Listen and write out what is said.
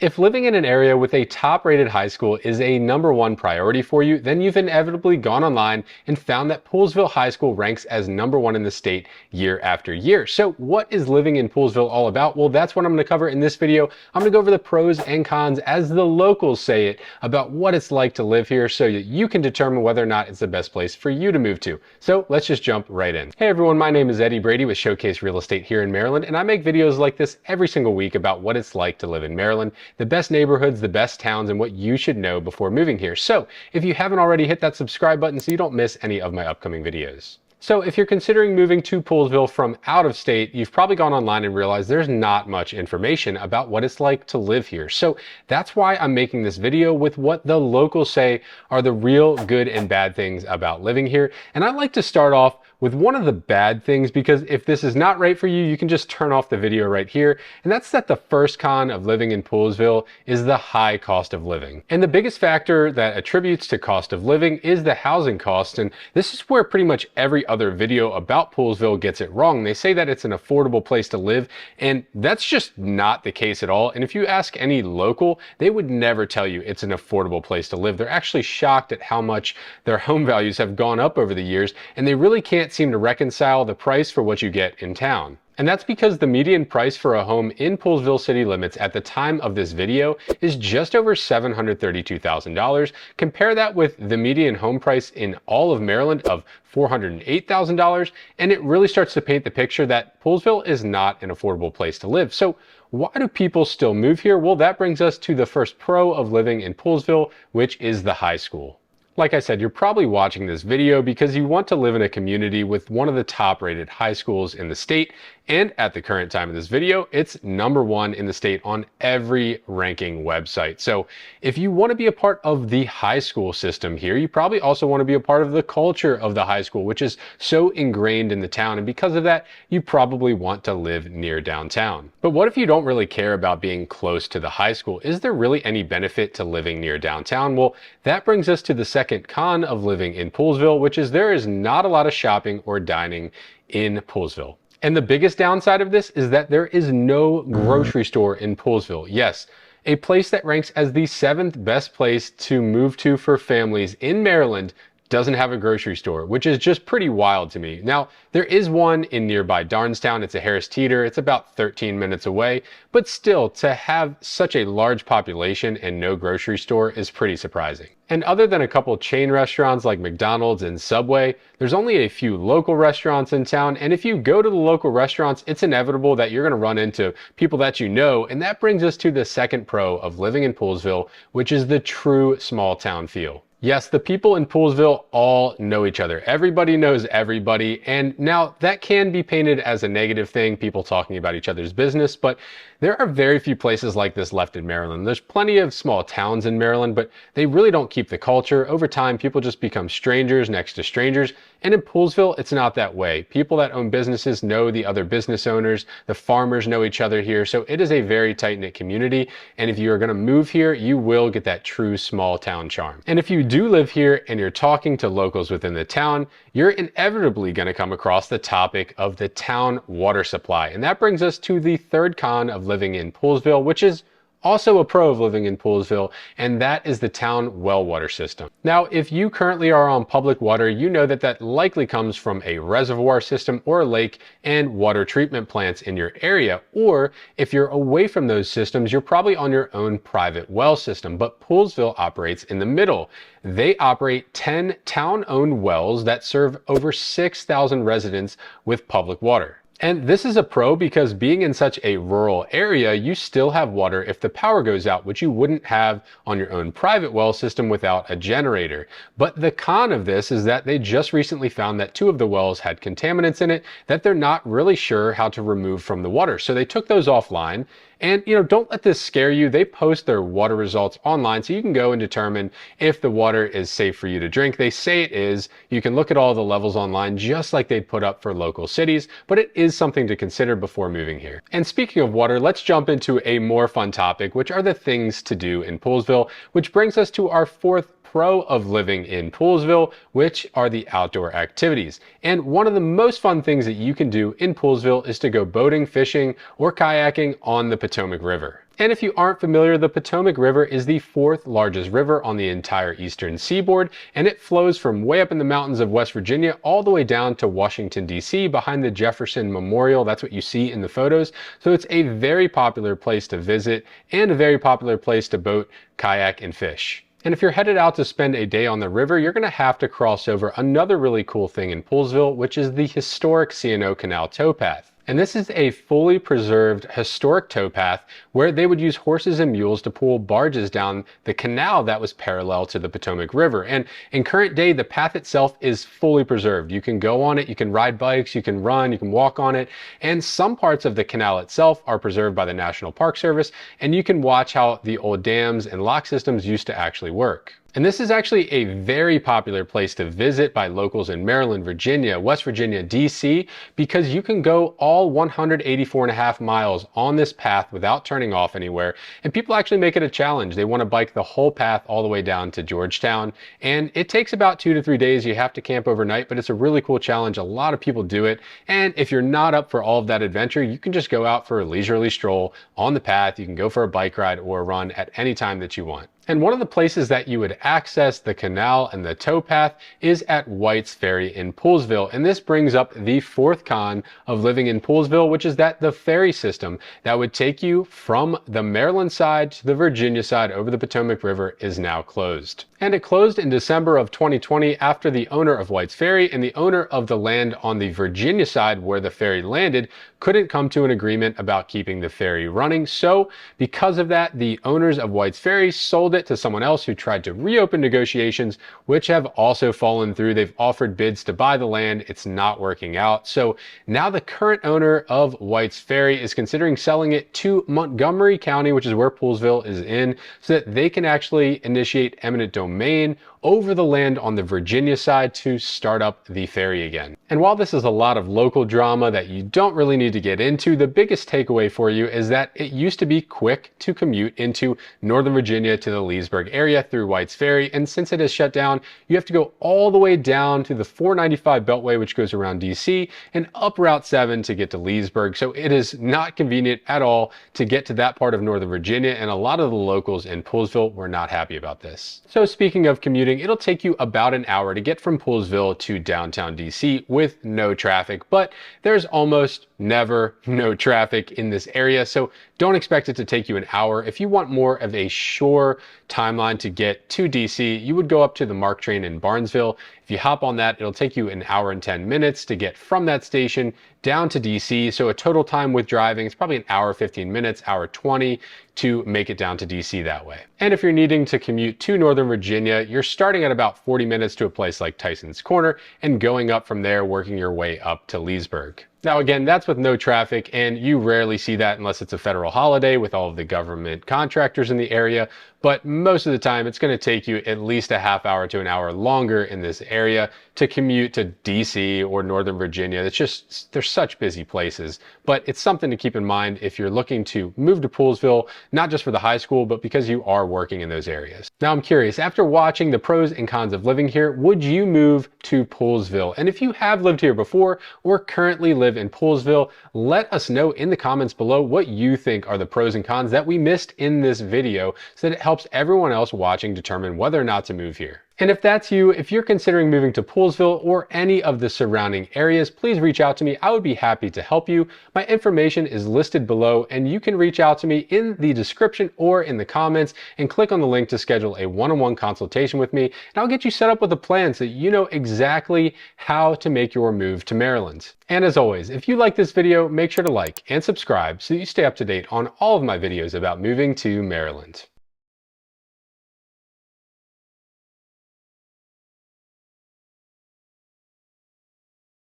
If living in an area with a top-rated high school is a #1 priority for you, then you've inevitably gone online and found that Poolesville High School ranks as #1 in the state year after year. So what is living in Poolesville all about? Well, that's what I'm going to cover in this video. I'm going to go over the pros and cons, as the locals say it, about what it's like to live here so that you can determine whether or not it's the best place for you to move to. So let's just jump right in. Hey everyone, my name is Eddie Brady with Showcase Real Estate here in Maryland, and I make videos like this every single week about what it's like to live in Maryland, the best neighborhoods, the best towns, and what you should know before moving here. So if you haven't already, hit that subscribe button so you don't miss any of my upcoming videos. So if you're considering moving to Poolesville from out of state, you've probably gone online and realized there's not much information about what it's like to live here. So that's why I'm making this video with what the locals say are the real good and bad things about living here. And I'd like to start off with one of the bad things, because if this is not right for you, you can just turn off the video right here. And that's that the first con of living in Poolesville is the high cost of living. And the biggest factor that attributes to cost of living is the housing cost. And this is where pretty much every other video about Poolesville gets it wrong. They say that it's an affordable place to live, and that's just not the case at all. And if you ask any local, they would never tell you it's an affordable place to live. They're actually shocked at how much their home values have gone up over the years, and they really can't seem to reconcile the price for what you get in town. And that's because the median price for a home in Poolesville city limits at the time of this video is just over $732,000. Compare that with the median home price in all of Maryland of $408,000, and it really starts to paint the picture that Poolesville is not an affordable place to live. So why do people still move here? Well, that brings us to the first pro of living in Poolesville, which is the high school. Like I said, you're probably watching this video because you want to live in a community with one of the top-rated high schools in the state, and at the current time of this video, it's #1 in the state on every ranking website. So if you want to be a part of the high school system here, you probably also want to be a part of the culture of the high school, which is so ingrained in the town, and because of that, you probably want to live near downtown. But what if you don't really care about being close to the high school? Is there really any benefit to living near downtown? Well, that brings us to the second con of living in Poolesville, which is there is not a lot of shopping or dining in Poolesville. And the biggest downside of this is that there is no grocery store in Poolesville. Yes, a place that ranks as the 7th best place to move to for families in Maryland doesn't have a grocery store, which is just pretty wild to me. Now, there is one in nearby Darnestown. It's a Harris Teeter. It's about 13 minutes away, but still, to have such a large population and no grocery store is pretty surprising. And other than a couple chain restaurants like McDonald's and Subway, there's only a few local restaurants in town, and if you go to the local restaurants, it's inevitable that you're going to run into people that you know, and that brings us to the second pro of living in Poolesville, which is the true small town feel. Yes, the people in Poolesville all know each other. Everybody knows everybody. And now that can be painted as a negative thing, people talking about each other's business, but there are very few places like this left in Maryland. There's plenty of small towns in Maryland, but they really don't keep the culture. Over time, people just become strangers next to strangers. And in Poolesville, it's not that way. People that own businesses know the other business owners. The farmers know each other here. So it is a very tight-knit community. And if you are going to move here, you will get that true small town charm. And if you do live here and you're talking to locals within the town, you're inevitably going to come across the topic of the town water supply. And that brings us to the third con of living in Poolesville, which is also a pro of living in Poolesville, and that is the town well water system. Now, if you currently are on public water, you know that that likely comes from a reservoir system or a lake and water treatment plants in your area. Or if you're away from those systems, you're probably on your own private well system. But Poolesville operates in the middle. They operate 10 town-owned wells that serve over 6,000 residents with public water. And this is a pro because being in such a rural area, you still have water if the power goes out, which you wouldn't have on your own private well system without a generator. But the con of this is that they just recently found that 2 of the wells had contaminants in it that they're not really sure how to remove from the water. So they took those offline. And, don't let this scare you. They post their water results online so you can go and determine if the water is safe for you to drink. They say it is. You can look at all the levels online just like they'd put up for local cities, but it is something to consider before moving here. And speaking of water, let's jump into a more fun topic, which are the things to do in Poolesville, which brings us to our fourth pro of living in Poolesville, which are the outdoor activities. And one of the most fun things that you can do in Poolesville is to go boating, fishing, or kayaking on the Potomac River. And if you aren't familiar, the Potomac River is the fourth largest river on the entire eastern seaboard, and it flows from way up in the mountains of West Virginia all the way down to Washington, D.C. behind the Jefferson Memorial. That's what you see in the photos. So it's a very popular place to visit and a very popular place to boat, kayak, and fish. And if you're headed out to spend a day on the river, you're going to have to cross over another really cool thing in Poolesville, which is the historic C&O Canal towpath. And this is a fully preserved historic towpath where they would use horses and mules to pull barges down the canal that was parallel to the Potomac River. And in current day, the path itself is fully preserved. You can go on it, you can ride bikes, you can run, you can walk on it. And some parts of the canal itself are preserved by the National Park Service, and you can watch how the old dams and lock systems used to actually work. And this is actually a very popular place to visit by locals in Maryland, Virginia, West Virginia, DC, because you can go all 184.5 miles on this path without turning off anywhere. And people actually make it a challenge. They want to bike the whole path all the way down to Georgetown. And it takes about 2 to 3 days. You have to camp overnight, but it's a really cool challenge. A lot of people do it. And if you're not up for all of that adventure, you can just go out for a leisurely stroll on the path. You can go for a bike ride or a run at any time that you want. And one of the places that you would access the canal and the towpath is at White's Ferry in Poolesville. And this brings up the fourth con of living in Poolesville, which is that the ferry system that would take you from the Maryland side to the Virginia side over the Potomac River is now closed. And it closed in December of 2020 after the owner of White's Ferry and the owner of the land on the Virginia side where the ferry landed couldn't come to an agreement about keeping the ferry running. So because of that, the owners of White's Ferry sold it to someone else who tried to reopen negotiations, which have also fallen through. They've offered bids to buy the land. It's not working out. So now the current owner of White's Ferry is considering selling it to Montgomery County, which is where Poolesville is in, so that they can actually initiate eminent domain over the land on the Virginia side to start up the ferry again. And while this is a lot of local drama that you don't really need to get into, the biggest takeaway for you is that it used to be quick to commute into Northern Virginia to the Leesburg area through White's Ferry, and since it has shut down, you have to go all the way down to the 495 Beltway, which goes around DC, and up Route 7 to get to Leesburg. So it is not convenient at all to get to that part of Northern Virginia, and a lot of the locals in Poolesville were not happy about this. So speaking of commuting, it'll take you about an hour to get from Poolesville to downtown DC with no traffic, but there's almost never no traffic in this area, so don't expect it to take you an hour. If you want more of a sure timeline to get to DC, you would go up to the MARC train in Barnesville. If you hop on that, it'll take you an hour and 10 minutes to get from that station down to DC. So a total time with driving, it's probably an hour, 15 minutes, hour 20 to make it down to DC that way. And if you're needing to commute to Northern Virginia, you're starting at about 40 minutes to a place like Tyson's Corner and going up from there, working your way up to Leesburg. Now again, that's with no traffic, and you rarely see that unless it's a federal holiday with all of the government contractors in the area, but most of the time it's going to take you at least a half hour to an hour longer in this area to commute to DC or Northern Virginia. It's just, they're such busy places, but it's something to keep in mind if you're looking to move to Poolesville, not just for the high school, but because you are working in those areas. Now I'm curious, after watching the pros and cons of living here, would you move to Poolesville? And if you have lived here before or currently live in Poolesville, let us know in the comments below what you think are the pros and cons that we missed in this video so that it helps everyone else watching determine whether or not to move here. And if that's you, if you're considering moving to Poolesville or any of the surrounding areas, please reach out to me. I would be happy to help you. My information is listed below, and you can reach out to me in the description or in the comments and click on the link to schedule a one-on-one consultation with me, and I'll get you set up with a plan so you know exactly how to make your move to Maryland. And as always, if you like this video, make sure to like and subscribe so you stay up to date on all of my videos about moving to Maryland.